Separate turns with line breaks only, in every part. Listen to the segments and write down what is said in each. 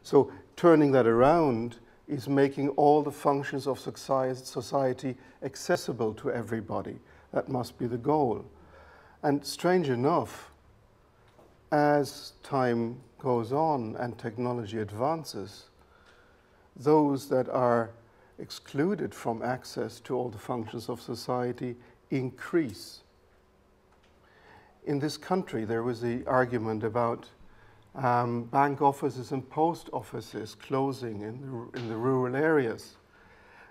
So turning that around is making all the functions of society accessible to everybody. That must be the goal. And strange enough, as time goes on and technology advances, those that are excluded from access to all the functions of society increase. In this country, there was the argument about bank offices and post offices closing in the rural areas.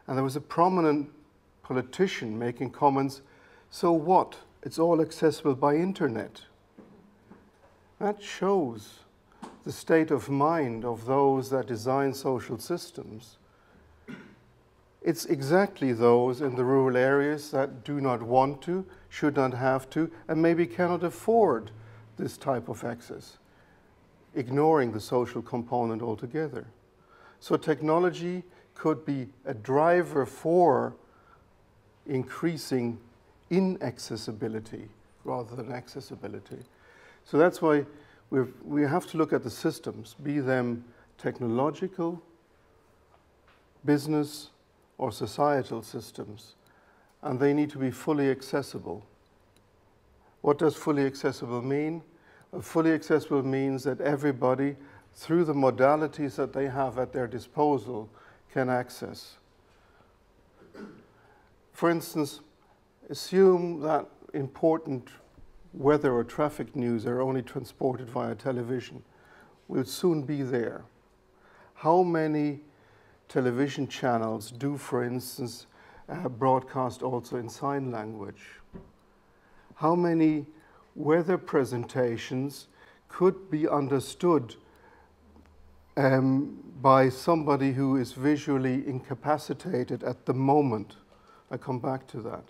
And there was a prominent politician making comments, so what? It's all accessible by internet. That shows the state of mind of those that design social systems. It's exactly those in the rural areas that do not want to, should not have to, and maybe cannot afford this type of access, ignoring the social component altogether. So technology could be a driver for increasing inaccessibility rather than accessibility. So that's why we have to look at the systems, be them technological, business, or societal systems, and they need to be fully accessible. What does fully accessible mean? Fully accessible means that everybody, through the modalities that they have at their disposal, can access. For instance, assume that important weather or traffic news are only transported via television. We'll soon be there. How many television channels do, for instance, broadcast also in sign language? How many weather presentations could be understood by somebody who is visually incapacitated at the moment? I come back to that.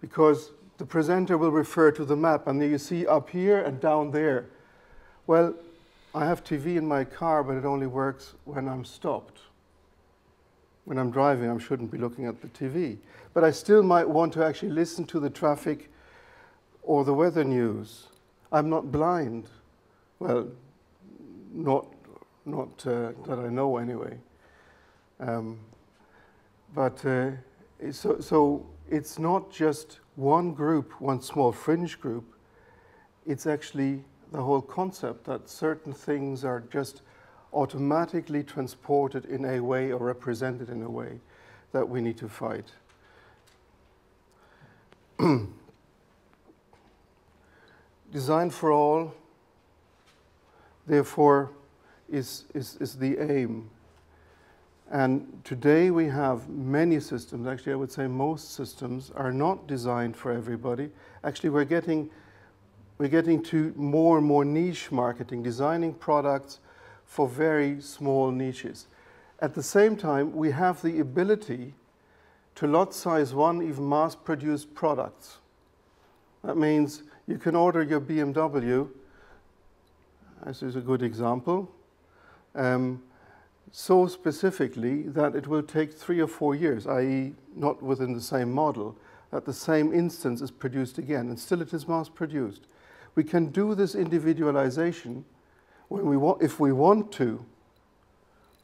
Because the presenter will refer to the map, and you see up here and down there. Well, I have TV in my car, but it only works when I'm stopped. When I'm driving, I shouldn't be looking at the TV. But I still might want to actually listen to the traffic or the weather news. I'm not blind. Well, not that I know anyway. So it's not just one group, one small fringe group. It's actually the whole concept that certain things are just automatically transported in a way or represented in a way that we need to fight. Design for all, therefore, is the aim. And today we have many systems, actually I would say most systems are not designed for everybody. Actually we're getting to more and more niche marketing, designing products for very small niches. At the same time, we have the ability to lot size one, even mass-produced products. That means you can order your BMW, this is a good example, so specifically that it will take 3 or 4 years, i.e. not within the same model, that the same instance is produced again, and still it is mass-produced. We can do this individualization when if we want to,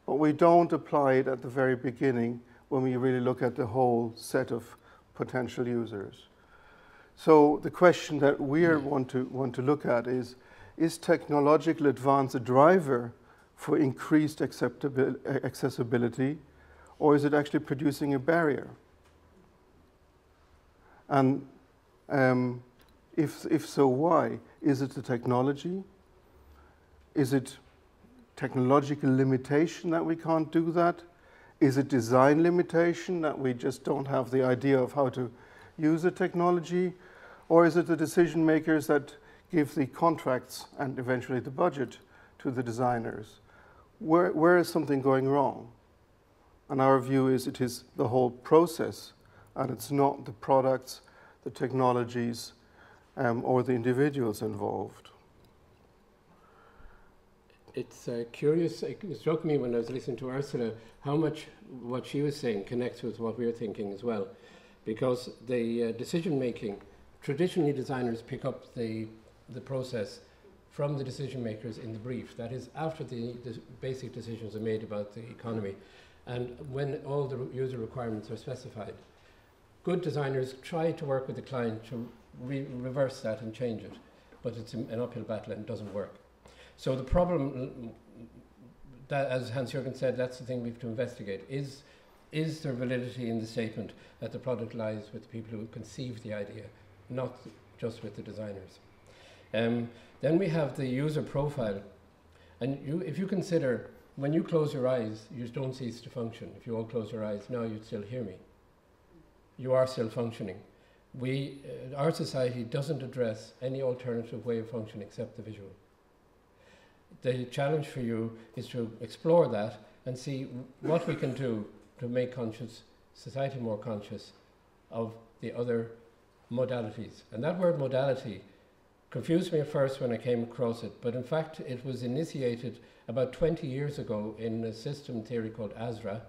but we don't apply it at the very beginning when we really look at the whole set of potential users. So the question that we want to look at is technological advance a driver for increased accessibility, or is it actually producing a barrier? And if so, why? Is it the technology? Is it technological limitation that we can't do that? Is it design limitation that we just don't have the idea of how to use the technology? Or is it the decision makers that give the contracts and eventually the budget to the designers? Where is something going wrong? And our view is it is the whole process, and it's not the products, the technologies, or the individuals involved.
It's curious, it struck me when I was listening to Ursula how much what she was saying connects with what we're thinking as well. Because the decision making, traditionally designers pick up the process from the decision makers in the brief. That is, after the basic decisions are made about the economy and when all the user requirements are specified. Good designers try to work with the client to reverse that and change it, but it's an uphill battle and it doesn't work. So the problem, that, as Hans-Jürgen said, that's the thing we have to investigate. Is there validity in the statement that the product lies with the people who conceive the idea, not just with the designers? Then we have the user profile. And if you consider, when you close your eyes, you don't cease to function. If you all close your eyes now, you'd still hear me. You are still functioning. Our society doesn't address any alternative way of functioning except the visual. The challenge for you is to explore that and see what we can do to make society more conscious of the other modalities. And that word modality confused me at first when I came across it, but in fact it was initiated about 20 years ago in a system theory called ASRA,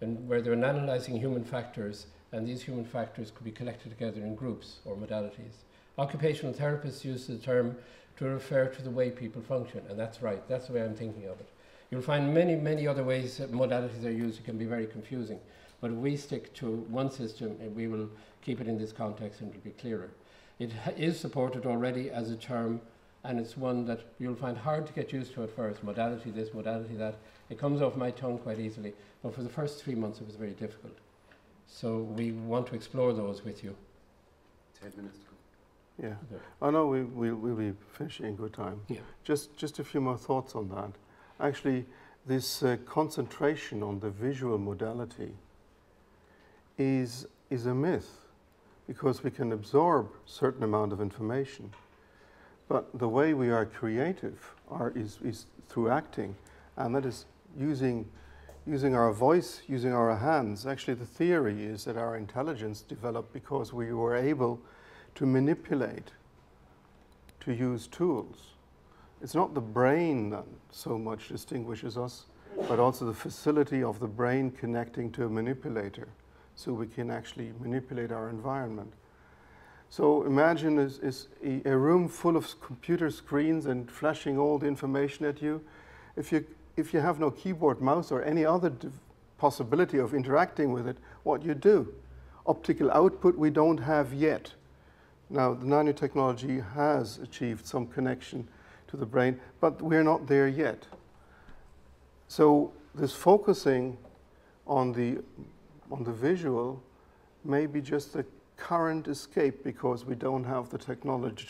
and where they were analysing human factors, and these human factors could be collected together in groups or modalities. Occupational therapists use the term to refer to the way people function, and that's right, that's the way I'm thinking of it. You'll find many, many other ways that modalities are used. It can be very confusing, but if we stick to one system, we will keep it in this context and it'll be clearer. It is supported already as a term, and it's one that you'll find hard to get used to at first. Modality this, modality that. It comes off my tongue quite easily, but for the first 3 months it was very difficult. So we want to explore those with you.
10 minutes to go.
Yeah. Oh no, we'll be finishing in good time.
Yeah.
Just a few more thoughts on that. Actually, this concentration on the visual modality is a myth, because we can absorb a certain amount of information. But the way we are creative is through acting, and that is using our voice, using our hands. Actually, the theory is that our intelligence developed because we were able to manipulate, to use tools. It's not the brain that so much distinguishes us, but also the facility of the brain connecting to a manipulator, so we can actually manipulate our environment. So imagine a room full of computer screens and flashing all the information at you. If you have no keyboard, mouse, or any other possibility of interacting with it, what you do? Optical output we don't have yet. Now, the nanotechnology has achieved some connection to the brain, but we're not there yet. So this focusing on the visual may be just a current escape, because we don't have the technology